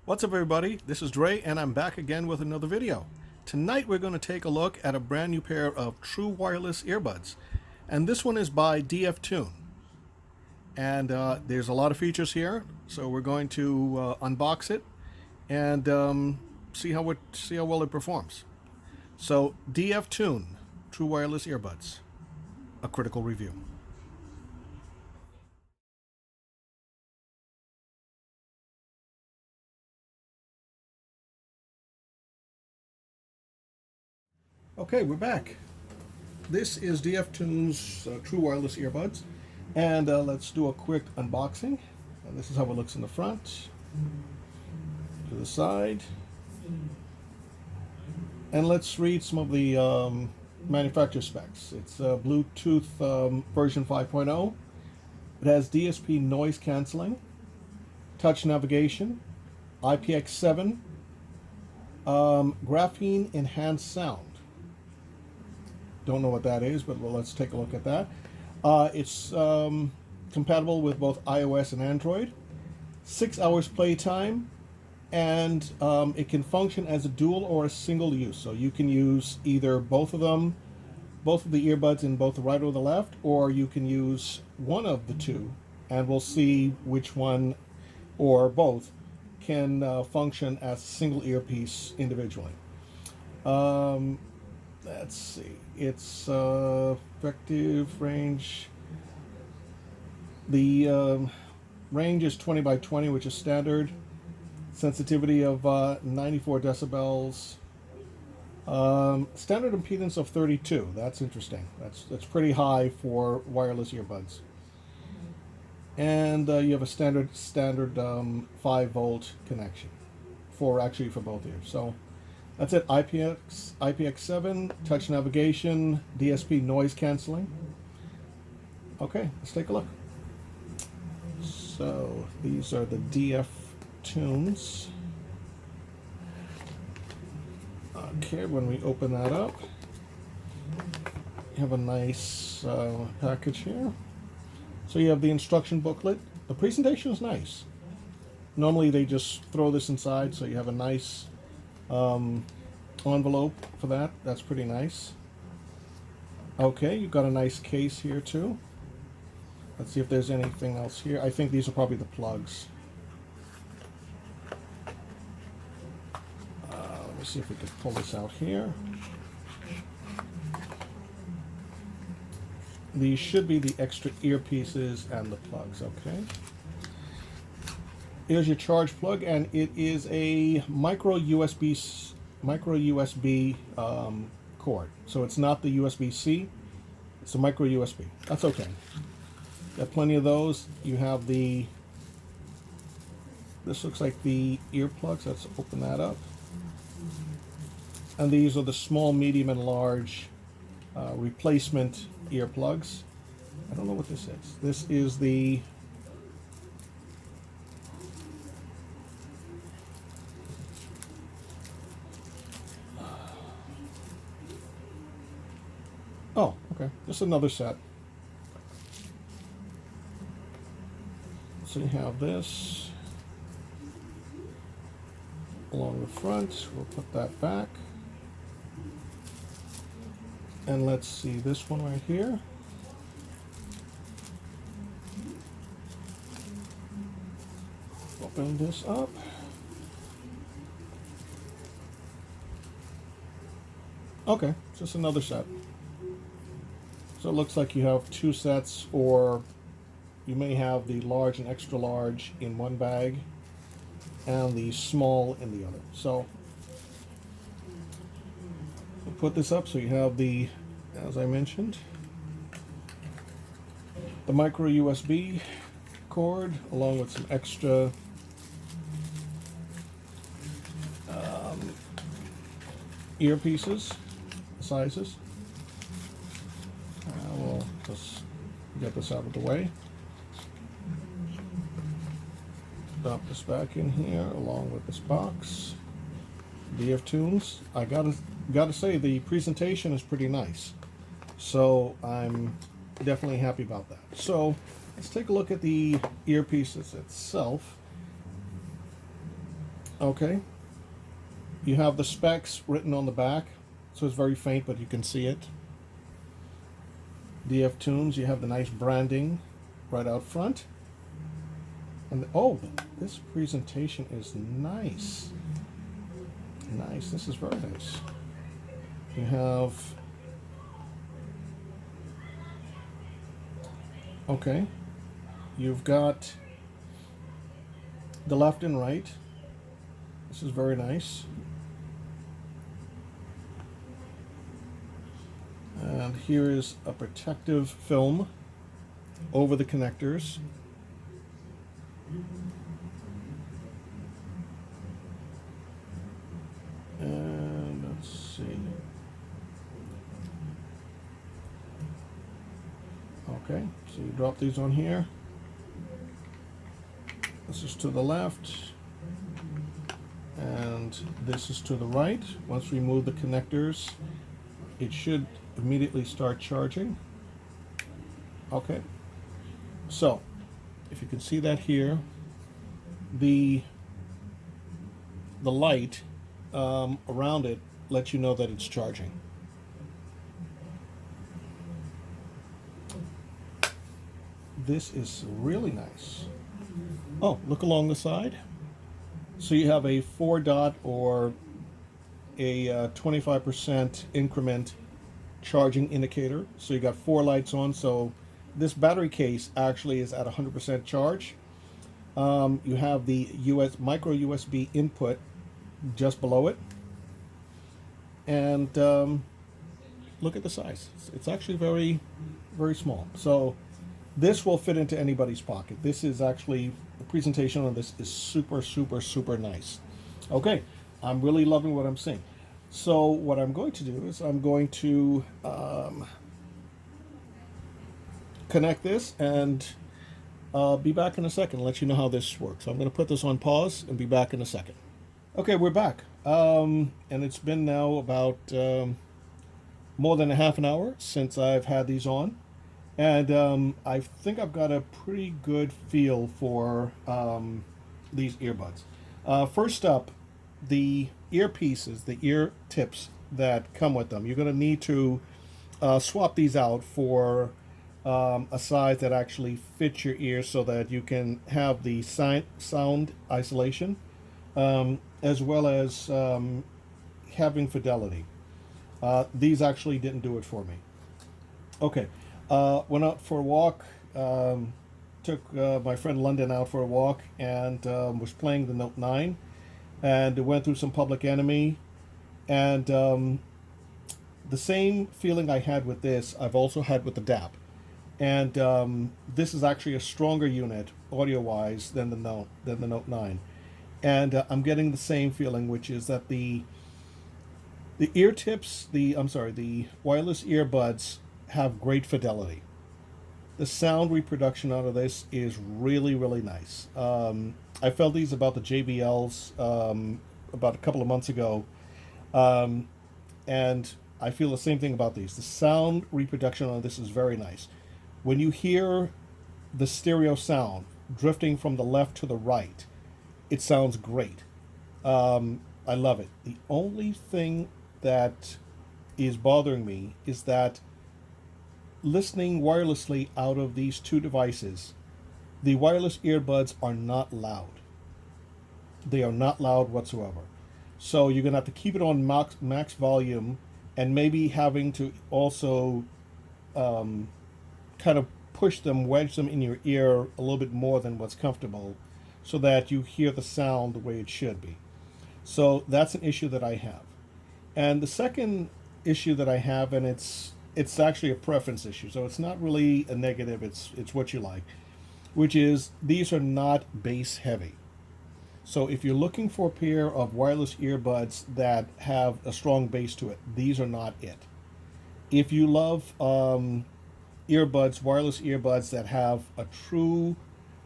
What's up everybody, this is Dre and I'm back again with another video. Tonight we're going to take a look at a brand new pair of true wireless earbuds. And this one is by Tune. And there's a lot of features here, so we're going to unbox it and see how well it performs. So Tune, true wireless earbuds, a critical review. Okay, we're back. This is Tune's true wireless earbuds, and let's do a quick unboxing. And this is how it looks in the front, to the side, and let's read some of the manufacturer specs. It's Bluetooth version 5.0. It has DSP noise canceling, touch navigation, IPX7, graphene enhanced sound. Don't know what that is, but well, let's take a look at that. It's compatible with both iOS and Android. 6 hours playtime, and it can function as a dual or a single use. So you can use either both of them, both of the earbuds in both the right or the left, or you can use one of the two, and we'll see which one or both can function as a single earpiece individually. Let's see. It's effective range. The range is 20 by 20, which is standard. Sensitivity of 94 decibels. Standard impedance of 32. That's interesting. That's pretty high for wireless earbuds. And you have a standard 5-volt connection for both ears. So that's it. IPX7, touch navigation, DSP noise canceling. Okay, let's take a look. So these are the DF Tunes. Okay, when we open that up, you have a nice package here. So you have the instruction booklet. The presentation is nice. Normally they just throw this inside, so you have a nice envelope for that. That's pretty nice. Okay, you've got a nice case here too. Let's see if there's anything else here. I think these are probably the plugs. Let me see if we can pull this out here. These should be the extra earpieces and the plugs. Okay. Here's your charge plug, and it is a micro USB cord. So it's not the USB-C, it's a micro USB. That's okay. Got plenty of those. You have this looks like the earplugs. Let's open that up. And these are the small, medium, and large replacement earplugs. I don't know what this is. This is the oh, okay. Just another set. So you have this along the front. We'll put that back. And let's see this one right here. Open this up. Okay, just another set. So it looks like you have two sets, or you may have the large and extra large in one bag and the small in the other. So we'll put this up. So you have the, as I mentioned, the micro USB cord along with some extra earpieces, sizes. We'll just get this out of the way. Drop this back in here along with this box. DF Tunes. I gotta say the presentation is pretty nice, so I'm definitely happy about that. So let's take a look at the earpieces itself. Okay, you have the specs written on the back, so it's very faint, but you can see it. DF Tunes, you have the nice branding right out front. And oh, this presentation is nice. Nice, this is very nice. You have, okay, you've got the left and right. This is very nice. And here is a protective film over the connectors. And let's see. Okay, so you drop these on here. This is to the left. And this is to the right. Once we move the connectors, it should immediately start charging. Okay, so if you can see that here, the light around it lets you know that it's charging. This is really nice. Oh, look along the side. So you have a 4-dot or a 25% increment charging indicator. So you got 4 lights on. So this battery case actually is at 100% charge. You have the micro USB input just below it. And look at the size. It's actually very, very small. So this will fit into anybody's pocket. This is actually, the presentation on this is super, super, super nice. Okay, I'm really loving what I'm seeing. So what I'm going to do is I'm going to connect this and be back in a second and let you know how this works. So I'm going to put this on pause and be back in a second. Okay, we're back. And it's been now about more than a half an hour since I've had these on. And I think I've got a pretty good feel for these earbuds. First up, the earpieces, the ear tips that come with them. You're going to need to swap these out for a size that actually fits your ears so that you can have the sound isolation as well as having fidelity. These actually didn't do it for me. Okay. Went out for a walk, took my friend London out for a walk, and was playing the Note 9, and went through some Public Enemy, and the same feeling I had with this, I've also had with the DAP, and this is actually a stronger unit audio-wise than the Note 9, and I'm getting the same feeling, which is that the ear tips, the wireless earbuds have great fidelity. The sound reproduction out of this is really, really nice. I felt these about the JBLs about a couple of months ago, and I feel the same thing about these. The sound reproduction on this is very nice. When you hear the stereo sound drifting from the left to the right, it sounds great. I love it. The only thing that is bothering me is that listening wirelessly out of these two devices, the wireless earbuds are not loud. They are not loud whatsoever. So you're going to have to keep it on max volume and maybe having to also kind of push them, wedge them in your ear a little bit more than what's comfortable so that you hear the sound the way it should be. So that's an issue that I have. And the second issue that I have, and it's actually a preference issue, so it's not really a negative, it's what you like, which is these are not bass heavy. So if you're looking for a pair of wireless earbuds that have a strong bass to it, these are not it. If you love wireless earbuds that have a true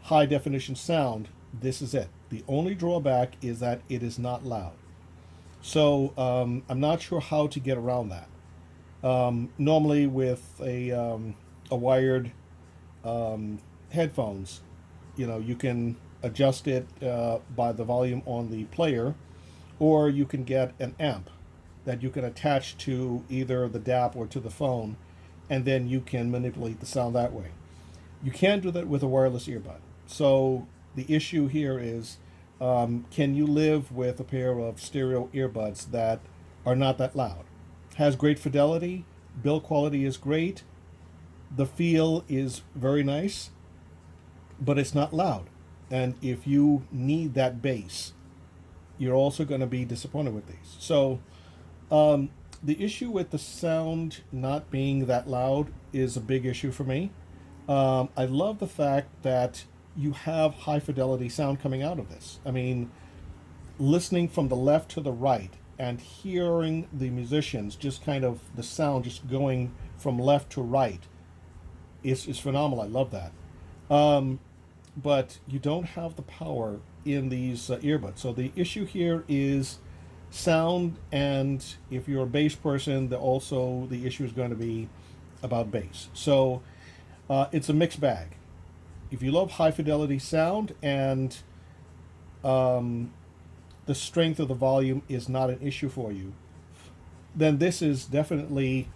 high definition sound, this is it. The only drawback is that it is not loud. So I'm not sure how to get around that. Normally with a wired headphones, you can adjust it by the volume on the player, or you can get an amp that you can attach to either the DAP or to the phone, and then you can manipulate the sound that way. You can't do that with a wireless earbud. So the issue here is, can you live with a pair of stereo earbuds that are not that loud? Has great fidelity, build quality is great, the feel is very nice, but it's not loud. And if you need that bass, you're also going to be disappointed with these. So the issue with the sound not being that loud is a big issue for me. I love the fact that you have high fidelity sound coming out of this. I mean, listening from the left to the right and hearing the musicians, just kind of the sound just going from left to right is phenomenal. I love that. But you don't have the power in these earbuds. So the issue here is sound, and if you're a bass person, also the issue is going to be about bass. So it's a mixed bag. If you love high fidelity sound and the strength of the volume is not an issue for you, then this is definitely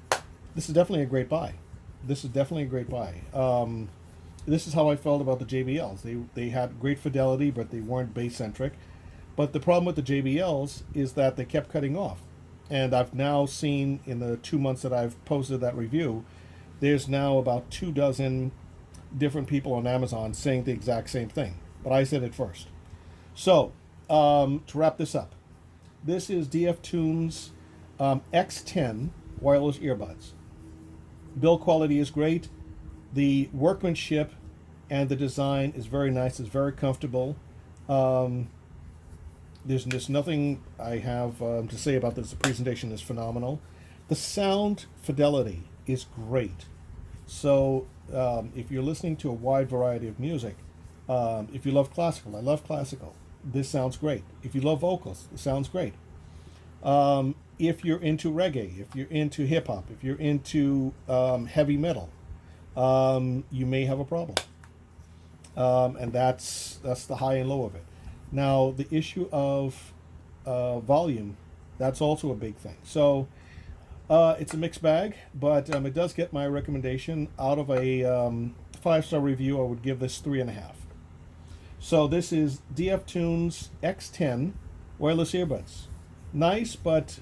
a great buy. This is definitely a great buy. This is how I felt about the JBLs. They had great fidelity, but they weren't bass centric. But the problem with the JBLs is that they kept cutting off. And I've now seen, in the 2 months that I've posted that review, there's now about 24 different people on Amazon saying the exact same thing. But I said it first. So, to wrap this up, this is DF-Tune's X10 wireless earbuds. Build quality is great. The workmanship and the design is very nice. It's very comfortable. There's nothing I have to say about this. The presentation is phenomenal. The sound fidelity is great. So if you're listening to a wide variety of music, if you love classical, I love classical, this sounds great. If you love vocals, it sounds great. If you're into reggae, if you're into hip-hop, if you're into heavy metal, you may have a problem. And that's the high and low of it. Now, the issue of volume, that's also a big thing. So it's a mixed bag, but it does get my recommendation. Out of a 5-star review, I would give this 3.5. So this is DF-Tune's X10 wireless earbuds. Nice, but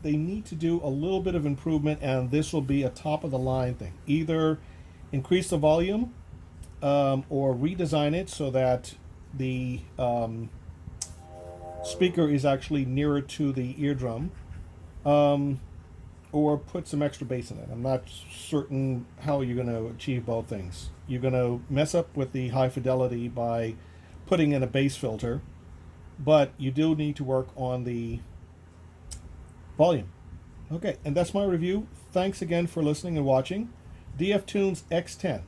they need to do a little bit of improvement, and this will be a top-of-the-line thing. Either increase the volume or redesign it so that the speaker is actually nearer to the eardrum, or put some extra bass in it. I'm not certain how you're going to achieve both things. You're going to mess up with the high fidelity by putting in a bass filter, but you do need to work on the volume. Okay, and that's my review. Thanks again for listening and watching. DF-Tune's X10.